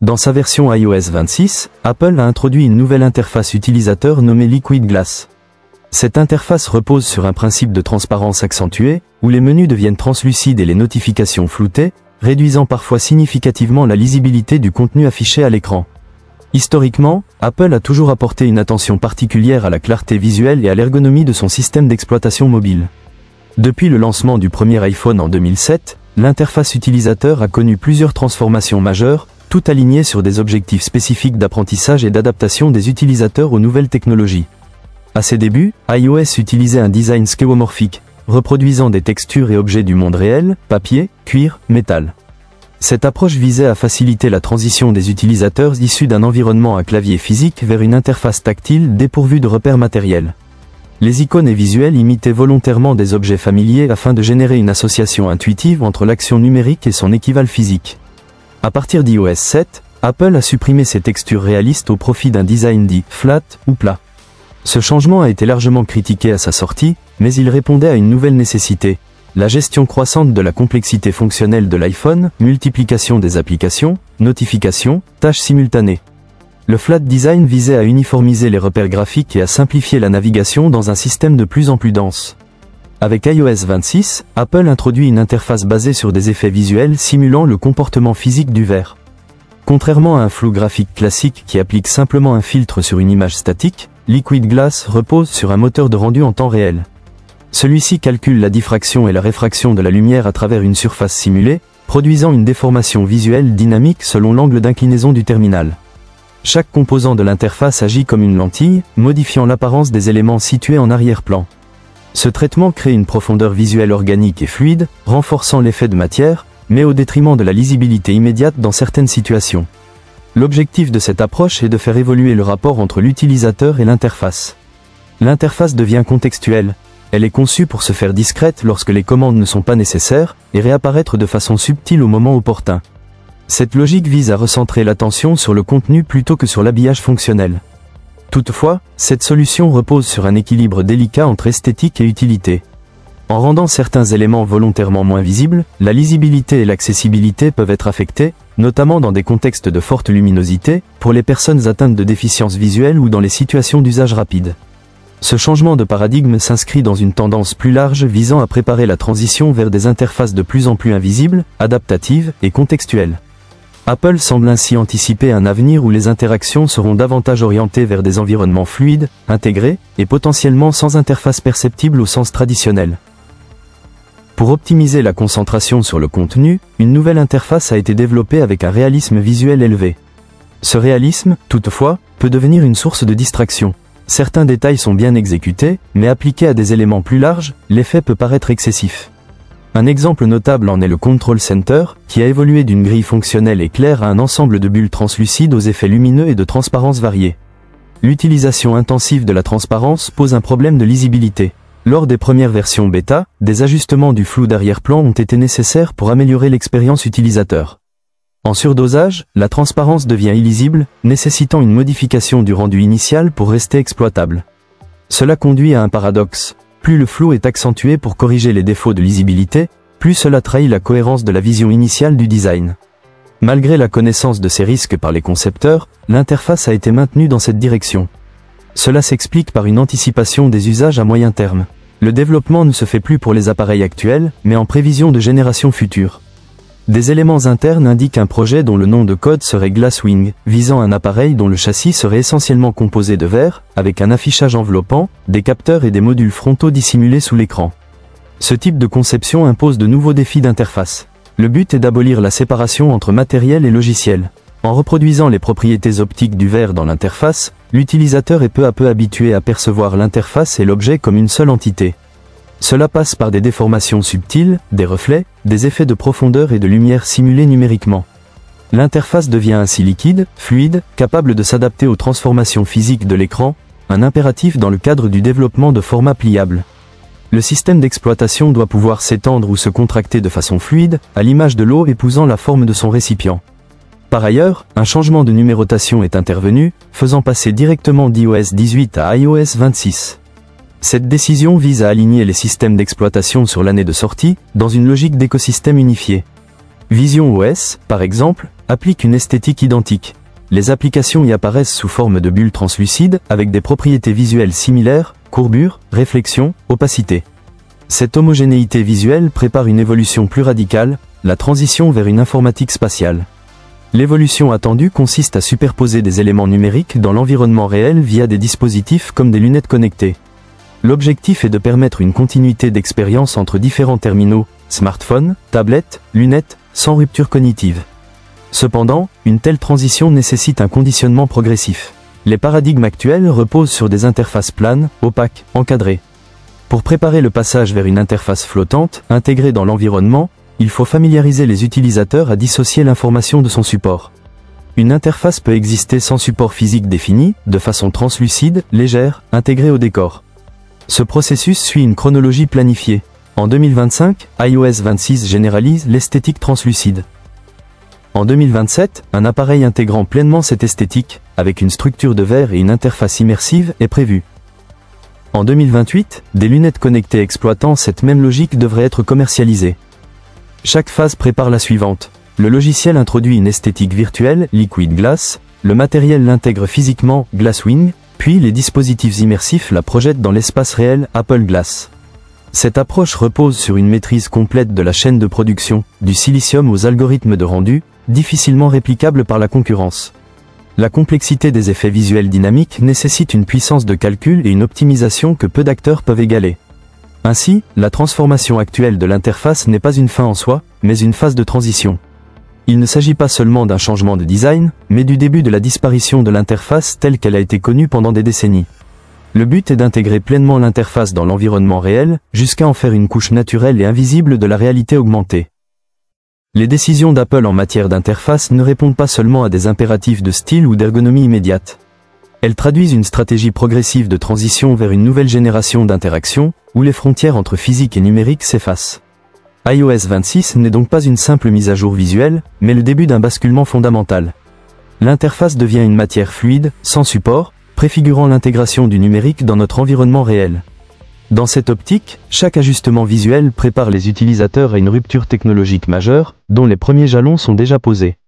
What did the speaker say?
Dans sa version iOS 26, Apple a introduit une nouvelle interface utilisateur nommée Liquid Glass. Cette interface repose sur un principe de transparence accentuée, où les menus deviennent translucides et les notifications floutées, réduisant parfois significativement la lisibilité du contenu affiché à l'écran. Historiquement, Apple a toujours apporté une attention particulière à la clarté visuelle et à l'ergonomie de son système d'exploitation mobile. Depuis le lancement du premier iPhone en 2007, l'interface utilisateur a connu plusieurs transformations majeures, toutes alignées sur des objectifs spécifiques d'apprentissage et d'adaptation des utilisateurs aux nouvelles technologies. À ses débuts, iOS utilisait un design skeuomorphique, reproduisant des textures et objets du monde réel, papier, cuir, métal. Cette approche visait à faciliter la transition des utilisateurs issus d'un environnement à clavier physique vers une interface tactile dépourvue de repères matériels. Les icônes et visuels imitaient volontairement des objets familiers afin de générer une association intuitive entre l'action numérique et son équivalent physique. À partir d'iOS 7, Apple a supprimé ces textures réalistes au profit d'un design dit « flat » ou « plat ». Ce changement a été largement critiqué à sa sortie, mais il répondait à une nouvelle nécessité, la gestion croissante de la complexité fonctionnelle de l'iPhone, multiplication des applications, notifications, tâches simultanées. Le flat design visait à uniformiser les repères graphiques et à simplifier la navigation dans un système de plus en plus dense. Avec iOS 26, Apple introduit une interface basée sur des effets visuels simulant le comportement physique du verre. Contrairement à un flou graphique classique qui applique simplement un filtre sur une image statique, Liquid Glass repose sur un moteur de rendu en temps réel. Celui-ci calcule la diffraction et la réfraction de la lumière à travers une surface simulée, produisant une déformation visuelle dynamique selon l'angle d'inclinaison du terminal. Chaque composant de l'interface agit comme une lentille, modifiant l'apparence des éléments situés en arrière-plan. Ce traitement crée une profondeur visuelle organique et fluide, renforçant l'effet de matière, mais au détriment de la lisibilité immédiate dans certaines situations. L'objectif de cette approche est de faire évoluer le rapport entre l'utilisateur et l'interface. L'interface devient contextuelle. Elle est conçue pour se faire discrète lorsque les commandes ne sont pas nécessaires, et réapparaître de façon subtile au moment opportun. Cette logique vise à recentrer l'attention sur le contenu plutôt que sur l'habillage fonctionnel. Toutefois, cette solution repose sur un équilibre délicat entre esthétique et utilité. En rendant certains éléments volontairement moins visibles, la lisibilité et l'accessibilité peuvent être affectées, notamment dans des contextes de forte luminosité, pour les personnes atteintes de déficience visuelle ou dans les situations d'usage rapide. Ce changement de paradigme s'inscrit dans une tendance plus large visant à préparer la transition vers des interfaces de plus en plus invisibles, adaptatives et contextuelles. Apple semble ainsi anticiper un avenir où les interactions seront davantage orientées vers des environnements fluides, intégrés, et potentiellement sans interface perceptible au sens traditionnel. Pour optimiser la concentration sur le contenu, une nouvelle interface a été développée avec un réalisme visuel élevé. Ce réalisme, toutefois, peut devenir une source de distraction. Certains détails sont bien exécutés, mais appliqués à des éléments plus larges, l'effet peut paraître excessif. Un exemple notable en est le Control Center, qui a évolué d'une grille fonctionnelle et claire à un ensemble de bulles translucides aux effets lumineux et de transparence variés. L'utilisation intensive de la transparence pose un problème de lisibilité. Lors des premières versions bêta, des ajustements du flou d'arrière-plan ont été nécessaires pour améliorer l'expérience utilisateur. En surdosage, la transparence devient illisible, nécessitant une modification du rendu initial pour rester exploitable. Cela conduit à un paradoxe. Plus le flou est accentué pour corriger les défauts de lisibilité, plus cela trahit la cohérence de la vision initiale du design. Malgré la connaissance de ces risques par les concepteurs, l'interface a été maintenue dans cette direction. Cela s'explique par une anticipation des usages à moyen terme. Le développement ne se fait plus pour les appareils actuels, mais en prévision de générations futures. Des éléments internes indiquent un projet dont le nom de code serait Glasswing, visant un appareil dont le châssis serait essentiellement composé de verre, avec un affichage enveloppant, des capteurs et des modules frontaux dissimulés sous l'écran. Ce type de conception impose de nouveaux défis d'interface. Le but est d'abolir la séparation entre matériel et logiciel. En reproduisant les propriétés optiques du verre dans l'interface, l'utilisateur est peu à peu habitué à percevoir l'interface et l'objet comme une seule entité. Cela passe par des déformations subtiles, des reflets, des effets de profondeur et de lumière simulés numériquement. L'interface devient ainsi liquide, fluide, capable de s'adapter aux transformations physiques de l'écran, un impératif dans le cadre du développement de formats pliables. Le système d'exploitation doit pouvoir s'étendre ou se contracter de façon fluide, à l'image de l'eau épousant la forme de son récipient. Par ailleurs, un changement de numérotation est intervenu, faisant passer directement d'iOS 18 à iOS 26. Cette décision vise à aligner les systèmes d'exploitation sur l'année de sortie, dans une logique d'écosystème unifié. Vision OS, par exemple, applique une esthétique identique. Les applications y apparaissent sous forme de bulles translucides, avec des propriétés visuelles similaires, courbure, réflexion, opacité. Cette homogénéité visuelle prépare une évolution plus radicale, la transition vers une informatique spatiale. L'évolution attendue consiste à superposer des éléments numériques dans l'environnement réel via des dispositifs comme des lunettes connectées. L'objectif est de permettre une continuité d'expérience entre différents terminaux, smartphones, tablettes, lunettes, sans rupture cognitive. Cependant, une telle transition nécessite un conditionnement progressif. Les paradigmes actuels reposent sur des interfaces planes, opaques, encadrées. Pour préparer le passage vers une interface flottante, intégrée dans l'environnement, il faut familiariser les utilisateurs à dissocier l'information de son support. Une interface peut exister sans support physique défini, de façon translucide, légère, intégrée au décor. Ce processus suit une chronologie planifiée. En 2025, iOS 26 généralise l'esthétique translucide. En 2027, un appareil intégrant pleinement cette esthétique, avec une structure de verre et une interface immersive, est prévu. En 2028, des lunettes connectées exploitant cette même logique devraient être commercialisées. Chaque phase prépare la suivante. Le logiciel introduit une esthétique virtuelle, Liquid Glass, le matériel l'intègre physiquement, Glasswing, puis les dispositifs immersifs la projettent dans l'espace réel, Apple Glass. Cette approche repose sur une maîtrise complète de la chaîne de production, du silicium aux algorithmes de rendu, difficilement réplicables par la concurrence. La complexité des effets visuels dynamiques nécessite une puissance de calcul et une optimisation que peu d'acteurs peuvent égaler. Ainsi, la transformation actuelle de l'interface n'est pas une fin en soi, mais une phase de transition. Il ne s'agit pas seulement d'un changement de design, mais du début de la disparition de l'interface telle qu'elle a été connue pendant des décennies. Le but est d'intégrer pleinement l'interface dans l'environnement réel, jusqu'à en faire une couche naturelle et invisible de la réalité augmentée. Les décisions d'Apple en matière d'interface ne répondent pas seulement à des impératifs de style ou d'ergonomie immédiate. Elles traduisent une stratégie progressive de transition vers une nouvelle génération d'interactions, où les frontières entre physique et numérique s'effacent. iOS 26 n'est donc pas une simple mise à jour visuelle, mais le début d'un basculement fondamental. L'interface devient une matière fluide, sans support, préfigurant l'intégration du numérique dans notre environnement réel. Dans cette optique, chaque ajustement visuel prépare les utilisateurs à une rupture technologique majeure, dont les premiers jalons sont déjà posés.